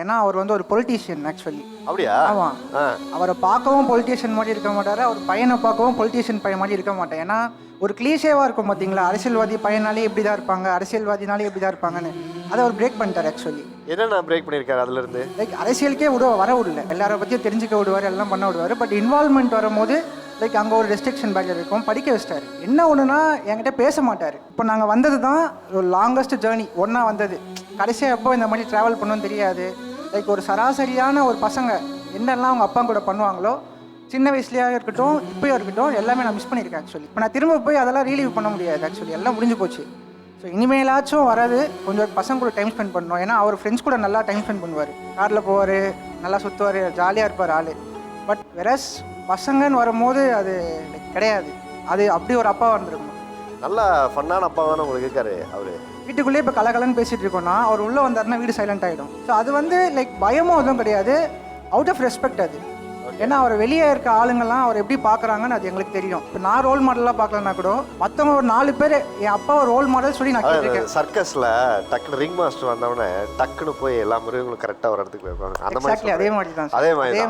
ஏன்னா அவர் வந்து ஒரு பொலிட்டீஷியன் ஆக்சுவலி. அப்படியா? ஆமாம். அவரை பார்க்கவும் பொலிட்டீஷியன் மாதிரி இருக்க மாட்டார், அவர் பையனை பார்க்கவும் பொலிட்டீஷியன் பையன் மாதிரி இருக்க மாட்டேன். ஏன்னா ஒரு கிளீஷேவாக இருக்கும் பார்த்தீங்களா, அரசியல்வாதி பையனாலே இப்படி தான் இருப்பாங்க, அரசியல்வாதினாலே இப்படி தான் இருப்பாங்கன்னு. அதை அவர் பிரேக் பண்ணிட்டார் ஆக்சுவலி. என்னென்ன பிரேக் பண்ணியிருக்காரு அதுலேருந்து? லைக் அரசியலுக்கே வர விடல, எல்லாரை பற்றியும் தெரிஞ்சுக்க விடுவார், எல்லாம் பண்ண விடுவார். பட் இன்வால்மெண்ட் வரும்போது லைக் அங்கே ஒரு ரெஸ்ட்ரிக்ஷன் பேரியர் இருக்கும், படிக்க வச்சிட்டாரு. என்ன ஒன்றுனா என்கிட்ட பேச மாட்டார். இப்போ நாங்கள் வந்தது தான் ஒரு லாங்கஸ்ட் ஜேர்னி ஒன்றா வந்தது. கடைசியாக எப்போ இந்த மாதிரி ட்ராவல் பண்ணணும்னு தெரியாது. லைக் ஒரு சராசரியான ஒரு பசங்க என்னெல்லாம் அவங்க அப்பா கூட பண்ணுவாங்களோ சின்ன வயசுலேயே இருக்கட்டும் இப்போயும் இருக்கட்டும் எல்லாமே நான் மிஸ் பண்ணியிருக்கேன் ஆக்சுவலி. இப்போ நான் திரும்ப போய் அதெல்லாம் ரீலீவ் பண்ண முடியாது ஆக்சுவலி, எல்லாம் முடிஞ்சு போச்சு. ஸோ இனிமேலாச்சும் வராது கொஞ்சம் பசங்க கூட டைம் ஸ்பெண்ட் பண்ணணும். ஏன்னா அவர் ஃப்ரெண்ட்ஸ் கூட நல்லா டைம் ஸ்பெண்ட் பண்ணுவார், காரில் போவார், நல்லா சுற்றுவார், ஜாலியாக இருப்பார் ஆள். பட் வெரஸ் பசங்கன்னு வரும்போது அது கிடையாது. அது அப்படி ஒரு அப்பா வந்திருக்கணும். நல்லா ஃபன்னான அப்பா தானே உங்களுக்கு இருக்காரு அவரு. வீட்டுக்குள்ளேயே இப்போ கலகலன்னு பேசிகிட்டு இருக்கோம்னா அவர் உள்ளே வந்தாருன்னா வீடு சைலண்ட் ஆகிடும். ஸோ அது வந்து லைக் பயமும் எதுவும் கிடையாது, அவுட் ஆஃப் ரெஸ்பெக்ட் அது. ஏன்னா அவர் வெளியே இருக்க ஆளுங்கள்லாம் அவர் எப்படி பார்க்குறாங்கன்னு அது எங்களுக்கு தெரியும். இப்போ நான் ரோல் மாடலாக பார்க்கலன்னா கூட மற்றவங்க ஒரு 4 பேர் என் அப்பா ஒரு ரோல் மாடல் சொல்லி நான் கேட்டிருக்கேன். சர்க்கஸில் டக்குனு ரிங் மாஸ்டர் வந்தவொடனே டக்குன்னு போய் எல்லா முறையும் கரெக்டாக ஒரு இடத்துக்கு போயிருப்பாங்க. அந்த மாதிரி அதே மாதிரி தான். அதே மாதிரி